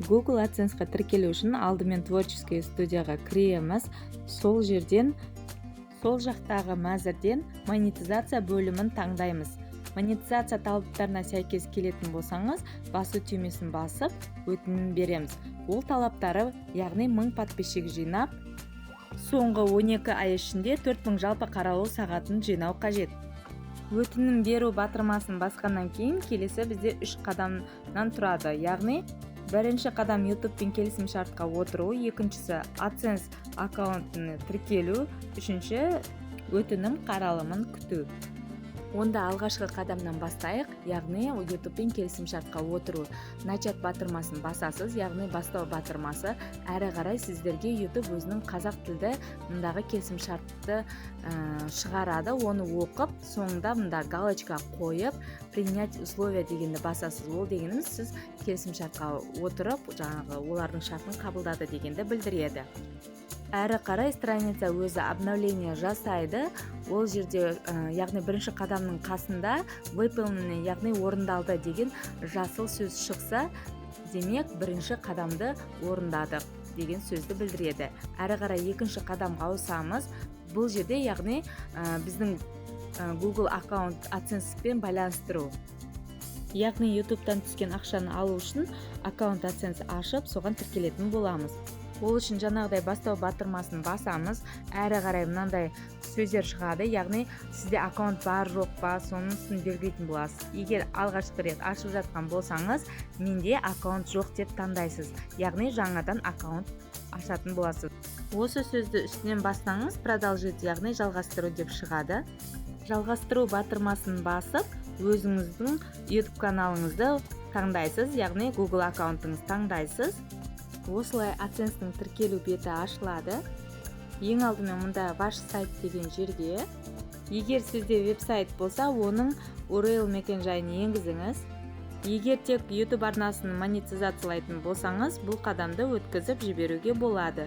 Google AdSense'қа тіркелу үшін алдымен творческий студияға кіреміз. Сол жақтағы мәзірден монетизация бөлімін таңдаймыз. Монетизация талаптарына сәйкес келетін болсаңыз, басу түймесін басып, өтінім береміз. Ол талаптары, яғни 1000 подписчик жинап, соңғы 12 ай ішінде 4000 жалпы қаралу сағатын жинау қажет. Өтінім беру батырмасын басқаннан кейін келесі бізде 3 қадамнан тұрады. Яғни бірінші қадам YouTube-пен келісім шартқа отыру, екіншісі AdSense аккаунтыны тіркелу, үшінші өтінім қаралымын күту. Онда алғашқы қадамнан бастайық, яғни YouTube-пен келісім шартқа отыру. Начат батырмасын басасыз, яғни бастау батырмасы. Әрі қарай сіздерге YouTube өзінің қазақ тілді мұндағы келісім шартты шығарады. Оны оқып, соңында мұнда галочка қойып, принять условия дегенді басасыз. Ол дегеніміз сіз келісім шартқа отырып, олардың шартын қабылдады дегенді білдіреді. Әрі қарай страница өзі обновление жасайды. Ол жерде, яғни бірінші қадамның қасында выполнены, яғни орындалды деген жасыл сөз шықса, демек бірінші қадамды орындадық деген сөзді білдіреді. Әрі қарай екінші қадамға ауысамыз. Бұл жерде, яғни біздің Google аккаунт AdSense-пен байланыстыру. Яғни YouTube-тан түскен ақшаны алу үшін аккаунт AdSense ашып, соған тіркелетін боламыз. Ол үшін жаңағыдай бастау батырмасын басамыз. Әрі қарай мынандай сөздер шығады, яғни сізде аккаунт бар жоқ па, сонысын белгілейтін боласыз. Егер алғашқы рет ашып жатқан болсаңыз, менде аккаунт жоқ деп таңдайсыз, яғни жаңадан аккаунт ашатын боласыз. Осы сөзді үстінен бассаңыз, продолжить, яғни жалғастыру деп шығады. Жалғастыру батырмасын басып, өзіңіздің YouTube каналыңызды таңдайсыз, яғни Google аккаунтыңыз таңдайсыз. Осылай AdSense-ның тіркелу беті ашылады. Ең алдымен мұнда ваш сайт деген жерге, егер сізде веб-сайт болса, оның URL мекен-жайын енгізіңіз. Егер тек YouTube арнасын монетизациялайтын болсаңыз, бұл қадамды өткізіп жіберуге болады.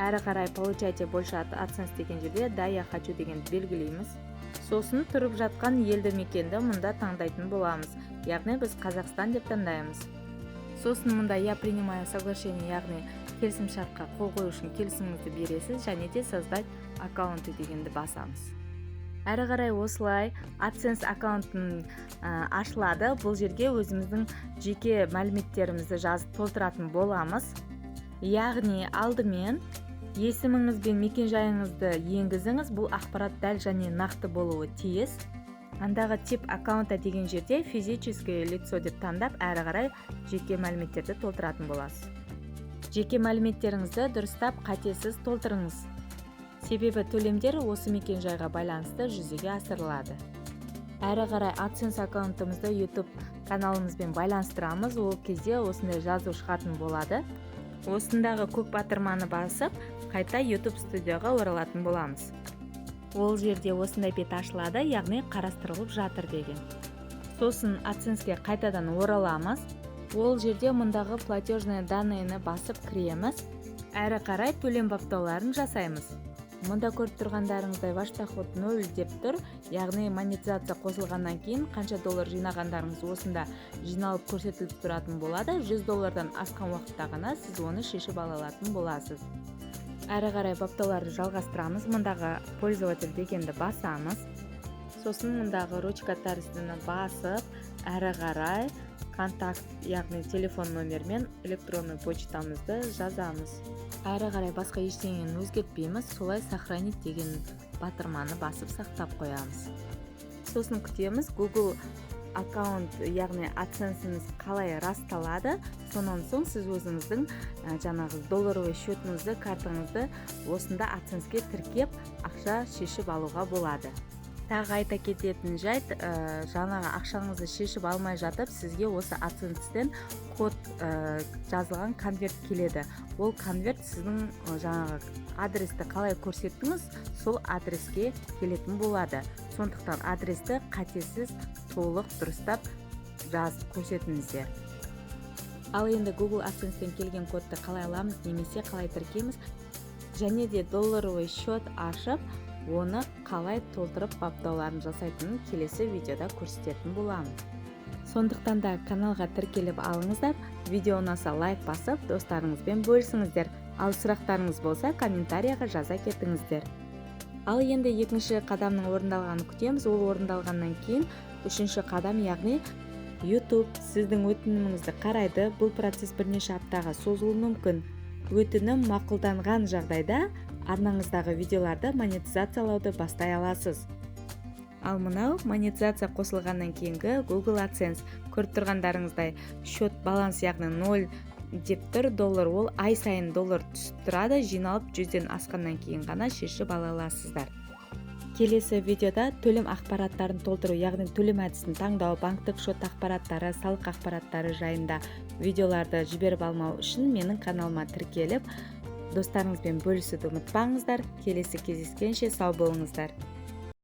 Әрі қарай получайте больше от AdSense деген жерде да я хочу деген белгілейміз. Сосын тұрып жатқан елді мекенді мұнда таңдайтын боламыз. Яғни біз Қазақстан деп таңдаймыз. Сосын мұнда я принимаю соглашение, яғни келісім шартқа қол қою үшін келісіміңізді бересіз, және де создать аккаунты дегенді басамыз. Әрі қарай осылай AdSense аккаунтын ашылады. Бұл жерге өзіміздің жеке мәліметтерімізді жазып толтыратын боламыз. Яғни алдымен есіміңіз бен мекен-жайыңызды енгізіңіз. Бұл ақпарат дәл және нақты болуы тиіс. Андағы тип аккаунта деген жерде физическое лицо деп таңдап, әрі қарай жеке мәліметтерді толтыратын боласыз. Жеке мәліметтеріңізді дұрыстап, қатесіз толтырыңыз. Себебі төлемдер осы мекен-жайға байланысты жүзеге асырылады. Әрі қарай AdSense аккаунтымызды YouTube каналымызбен байланыстырамыз. Ол кезде осындай жазу шығатын болады. Осындағы көк батырманы басып, қайта YouTube студияға оралатын боламыз. Ол жерде осындай бет ашылады, яғни қарастырылып жатыр деген. Сосын AdSense-ге қайтадан ороламыз. Ол жерде мұндағы платежные данныйны басып кіреміз. Әрі қарай төлем баптауларын жасаймыз. Мұнда көріп тұрғандарыңыздай ваш доход 0 деп тұр, яғни монетизация қосылғаннан кейін қанша доллар жинағандарыңыз осында жиналып көрсетіліп тұратын болады. $100 асқан уақытта ғана сіз оны шешіп ала алатын боласыз. Әрі қарай баптауларды жалғастырамыз. Мұндағы пользователь дегенді басамыз. Сосын мұндағы ручка тәріздіні басып, әрі қарай контакт, яғни телефон номермен электронный почтамызды жазамыз. Әрі қарай басқа ештеңені өзгертпейміз, солай сохранить деген батырманы басып сақтап қоямыз. Сосын күтеміз, Google аккаунт, яғни AdSense-іңіз қалай расталады. Сонан соң сіз өзіңіздің жаңағы долларовый счетыңызды, картаңызды осында AdSense-ге тіркеп, ақша шешіп алуға болады. Тағы айта кететін жайт, жаңағы ақшаңызды шешіп алмай жатып, сізге осы AdSense-тен код жазылған конверт келеді. Ол конверт сіздің жаңағы адресті қалай көрсеттіңіз, сол адреске келетін болады. Сондықтан адресті қатесіз, толық дұрыстап жазып көрсетіңіздер. Ал енді Google AdSense-тен келген кодты қалай аламыз, немесе қалай тіркейміз, және де долларовый счет ашып, оны қалай толтырып баптауларын жасайтынын келесі видеода көрсететін боламын. Сондықтан да каналға тіркеліп алыңыздар, видео ұнаса лайк басып, достарыңызбен бөлісіңіздер. Ал сұрақтарыңыз болса, комментарияға жаза кетіңіздер. Ал енді екінші қадамның орындалғанын күтеміз. Ол орындалғаннан кейін үшінші қадам, яғни YouTube сіздің өтініміңізді қарайды. Бұл процесс бірнеше аптаға созылуы мүмкін. Өтінім мақұлданған жағдайда арнаңыздағы видеоларды монетизациялауды бастай аласыз. Ал мынау монетизация қосылғаннан кейінгі Google AdSense. Көріп тұрғандарыңыздай счет баланс, яғни 0 деп тұр, доллар, ол ай сайын доллар түсіп тұрады, жиналып 100-ден асқаннан кейін ғана шешіп ала аласыздар. Келесі видеода төлем ақпараттарын толтыру, яғни төлем әдісін таңдау, банктік шот ақпараттары, салық ақпараттары жайында видеоларды жіберіп алмау үшін менің каналыма тіркеліп, достарыңызбен бөлісуді ұмытпаңыздар. Келесі кездескенше сау болыңыздар.